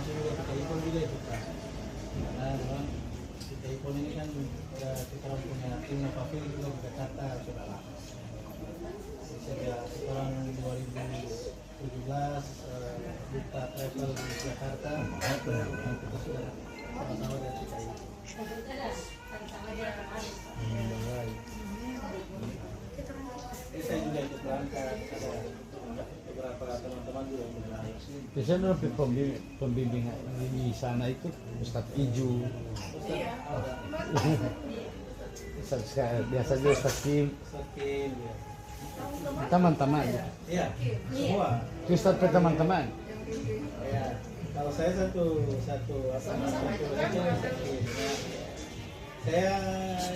termasuk juga kita Ipon juga ikut Pak. Karena memang kita Ipon ini kan kita orang punya tim Novafil juga di Jakarta sudah lama. Sejak orang 2017 Duta Travel di Jakarta, kita sudah sama-sama dari CKI. Saya juga ikut berangkat, ada beberapa teman-teman juga yang berangkat. Biasanya pembimbingan di sana itu Ustadz Iju, biasanya Ustadz Kim, ya. teman-teman. Iya, semua. Ustadz ke teman-teman. Ya, kalau saya satu saya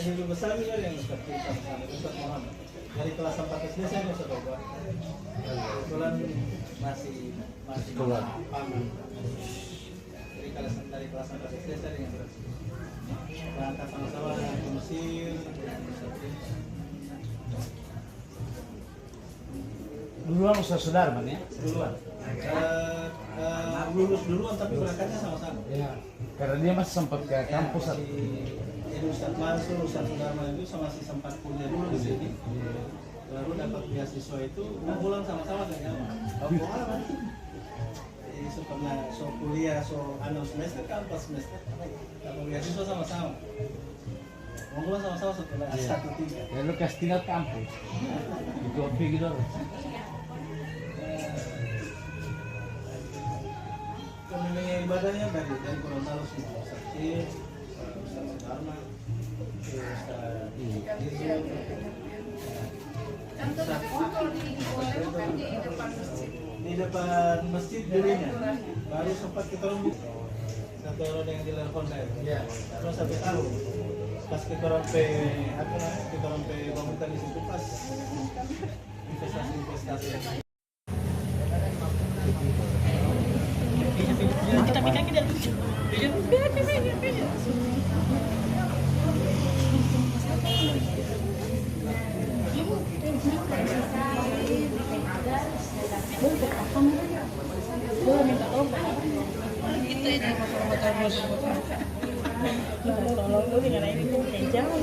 hidup besar juga yang Ustadz Kim sama Ustadz Muhammad. Dari kelas 4 SD saya Ustadz Oba. Kebetulan masih keluar. Dari kelas 4 SD saya dengan berangkat sama-sama ke Mesir. Duluan Ustadz Sudarman ya? Duluan. Lulus duluan tapi berangkatnya sama-sama. Ya, karena dia masih sempat ke kampus. Jadi Ustadz Mansur, Ustadz Sudarman itu masih sempat kuliah dulu di sini. Baru dapat beasiswa itu mau pulang sama-sama dengan jamaah. Jadi so kuliah, semester kan pas semester dapat beasiswa sama-sama. Mau pulang sama-sama setelah S1-3. Ya lu kasih tinggal kampus. Itu opi gitu. Pembimbing ibadahnya dari Gorontalo semua Ustadz Kim, Ustadz Sudarman, Ustadz Izul. Di depan masjid dulunya, baru sempat kita rembuk satu orang yang telepon saya. Ya, terus sampai tahu pas kita rompe komentar di situ pas investasi. Kita pegang kita lucu. Tolong dulu dengan ini punya jauh.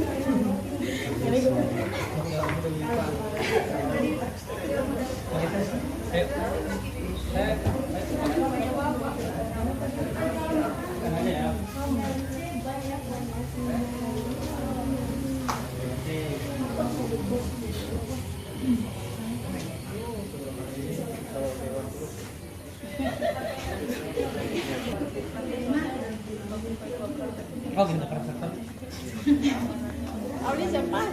Oh, kita perfect. Awalnya siapa?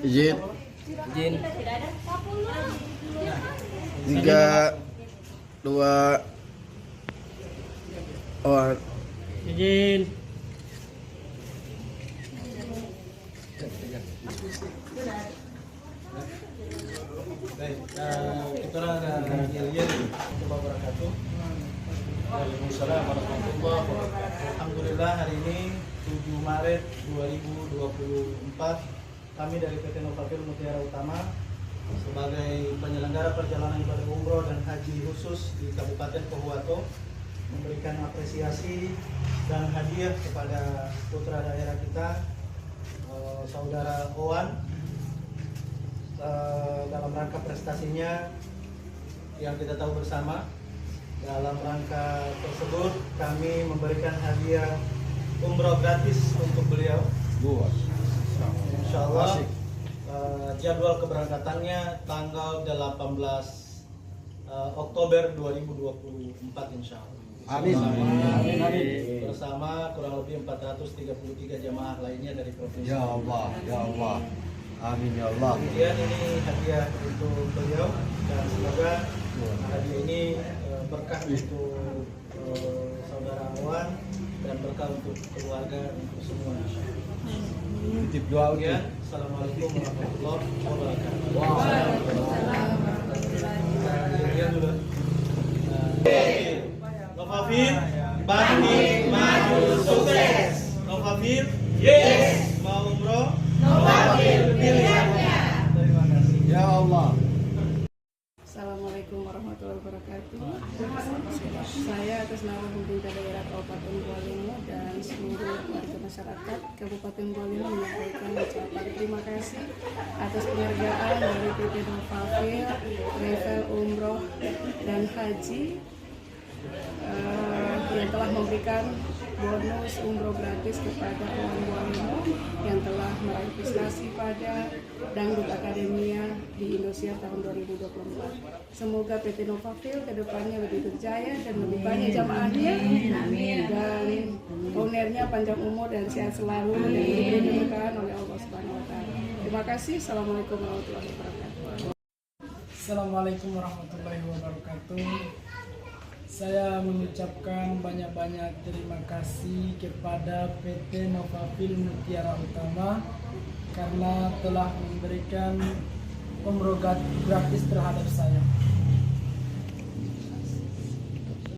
Izin. Izin. 3, 2, oh. Izin. Baik, kita ada Ilyan wabarakatuh. Waalaikumsalam warahmatullahi wabarakatuh. Alhamdulillah hari ini 7 Maret 2024 kami dari PT Novafil Mutiara Utama sebagai penyelenggara perjalanan ibadah umroh dan haji khusus di Kabupaten Pohuwato memberikan apresiasi dan hadiah kepada putra daerah kita saudara Owan dalam rangka prestasinya yang kita tahu bersama. Dalam rangka tersebut kami memberikan hadiah umroh gratis untuk beliau. Insya Allah jadwal keberangkatannya tanggal 18 Oktober 2024 insya Allah. Amin. Bersama kurang lebih 433 jamaah lainnya dari provinsi. Ya Allah, ya Allah. Amin ya Allah. Kemudian ini hadiah untuk beliau dan semoga hadiah ini berkah untuk saudara Awan dan berkah untuk keluarga untuk semua. Titip doa. Assalamualaikum warahmatullahi wabarakatuh. Novafil, Bandung, maju. Novafil? Yes. Mau umroh? Novafil pilihannya. Terima kasih. Ya Allah. Assalamualaikum warahmatullahi wabarakatuh. Saya atas nama pemerintah daerah Kabupaten Bua Lemo dan seluruh warga masyarakat Kabupaten Bua Lemo menyampaikan ucapan terima kasih atas penghargaan dari PT Novafil, Travel Umroh dan Haji yang telah memberikan bonus umroh gratis kepada orang Bua Lemo yang telah meraih prestasi pada Dangdut Akademia di Indosiar tahun 2024. Semoga PT Novafil kedepannya lebih berjaya dan lebih banyak jamaahnya dan ownernya panjang umur dan sehat selalu dan diberi keberkahan oleh Allah Subhanahu Wa Taala. Terima kasih. Assalamualaikum warahmatullahi wabarakatuh. Assalamualaikum warahmatullahi wabarakatuh. Saya mengucapkan banyak-banyak terima kasih kepada PT Novafil Mutiara Utama karena telah memberikan umroh gratis terhadap saya.